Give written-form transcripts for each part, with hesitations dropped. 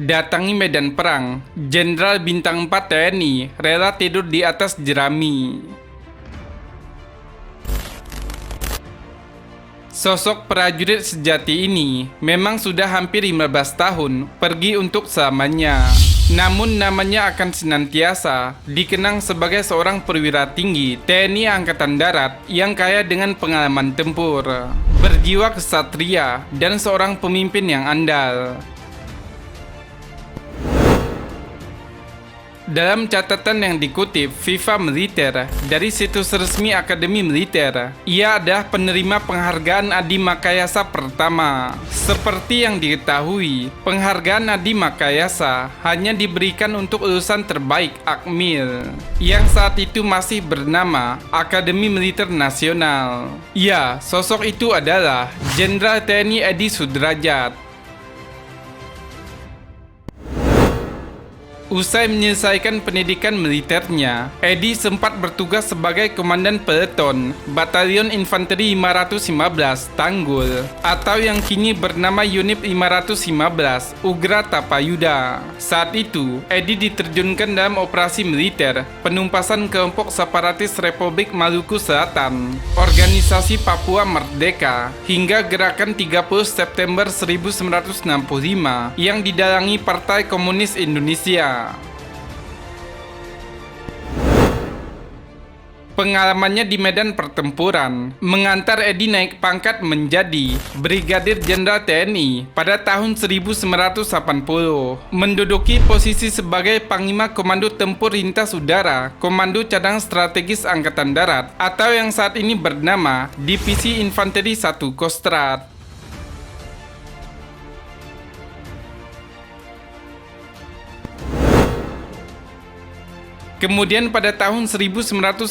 Datangi medan perang, Jenderal Bintang 4 TNI rela tidur di atas jerami. Sosok prajurit sejati ini memang sudah hampir 15 tahun pergi untuk selamanya. Namun namanya akan senantiasa dikenang sebagai seorang perwira tinggi TNI Angkatan Darat yang kaya dengan pengalaman tempur, berjiwa kesatria, dan seorang pemimpin yang andal. Dalam catatan yang dikutip Viva Militer dari situs resmi Akademi Militer, ia adalah penerima penghargaan Adi Makayasa pertama. Seperti yang diketahui, penghargaan Adi Makayasa hanya diberikan untuk lulusan terbaik Akmil, yang saat itu masih bernama Akademi Militer Nasional. Ya, sosok itu adalah Jenderal TNI Edi Sudrajat. Usai menyelesaikan pendidikan militernya, Edi sempat bertugas sebagai Komandan Peleton Batalion Infanteri 515 Tanggul, atau yang kini bernama Unit 515 Ugra Tapayuda. Saat itu, Edi diterjunkan dalam operasi militer penumpasan kelompok separatis Republik Maluku Selatan, Organisasi Papua Merdeka, hingga Gerakan 30 September 1965 yang didalangi Partai Komunis Indonesia. Pengalamannya di medan pertempuran mengantar Edi naik pangkat menjadi Brigadir Jenderal TNI pada tahun 1980, menduduki posisi sebagai Panglima Komando Tempur Lintas Udara Komando Cadang Strategis Angkatan Darat atau yang saat ini bernama Divisi Infanteri 1 Kostrad. Kemudian pada tahun 1981,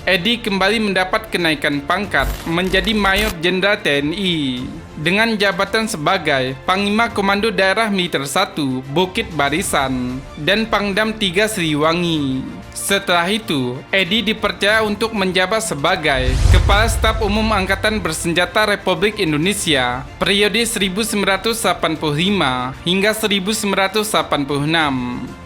Edi kembali mendapat kenaikan pangkat menjadi Mayor Jenderal TNI dengan jabatan sebagai Panglima Komando Daerah Militer 1 Bukit Barisan dan Pangdam 3 Siliwangi. Setelah itu, Edi dipercaya untuk menjabat sebagai Kepala Staf Umum Angkatan Bersenjata Republik Indonesia periode 1985 hingga 1986.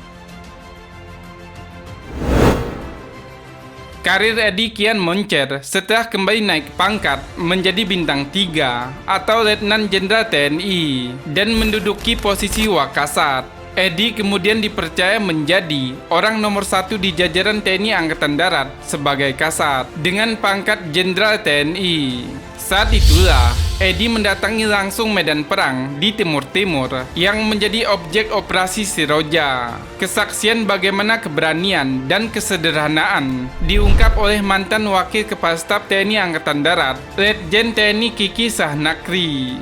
Karir Edi kian moncer setelah kembali naik pangkat menjadi Bintang 3 atau Letnan Jenderal TNI dan menduduki posisi Wakasat. Edi kemudian dipercaya menjadi orang nomor 1 di jajaran TNI Angkatan Darat sebagai Kasat dengan pangkat Jenderal TNI. Saat itulah Edi mendatangi langsung medan perang di Timur Timur yang menjadi objek operasi Siroja. Kesaksian bagaimana keberanian dan kesederhanaan diungkap oleh mantan Wakil Kepala Staf TNI Angkatan Darat, Letjen TNI Kiki Sahnakri.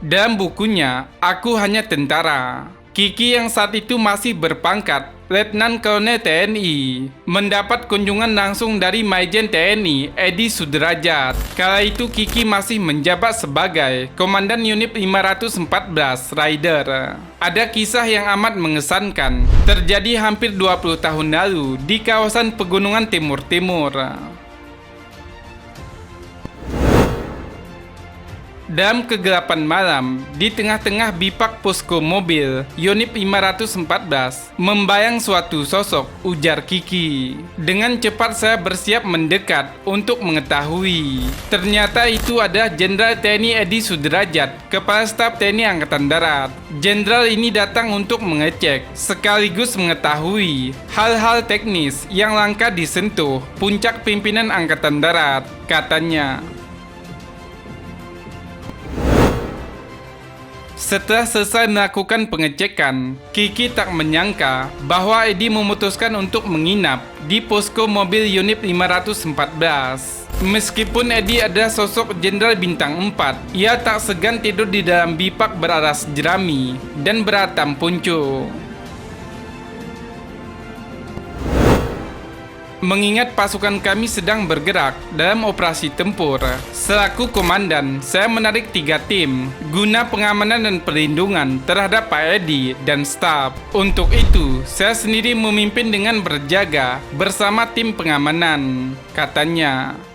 Dalam bukunya, Aku Hanya Tentara, Kiki yang saat itu masih berpangkat Letnan Kolonel TNI mendapat kunjungan langsung dari Maijen TNI Edi Sudrajat. Kala itu Kiki masih menjabat sebagai Komandan Unit 514 Rider. Ada kisah yang amat mengesankan terjadi hampir 20 tahun lalu di kawasan Pegunungan Timur-Timur. Dalam kegelapan malam, di tengah-tengah bipak posko mobil Unit 514, membayang suatu sosok, ujar Kiki. Dengan cepat saya bersiap mendekat untuk mengetahui. Ternyata itu adalah Jenderal TNI Edi Sudrajat, Kepala Staf TNI Angkatan Darat. Jenderal ini datang untuk mengecek, sekaligus mengetahui hal-hal teknis yang langka disentuh puncak pimpinan Angkatan Darat, katanya. Setelah selesai melakukan pengecekan, Kiki tak menyangka bahwa Edi memutuskan untuk menginap di posko mobil Unit 514. Meskipun Edi adalah sosok Jenderal Bintang 4, ia tak segan tidur di dalam bipak beralas jerami dan beratap puncu. mengingat pasukan kami sedang bergerak dalam operasi tempur. Selaku komandan, saya menarik 3 tim guna pengamanan dan perlindungan terhadap Pak Edi dan staf. Untuk itu, saya sendiri memimpin dengan berjaga bersama tim pengamanan, katanya.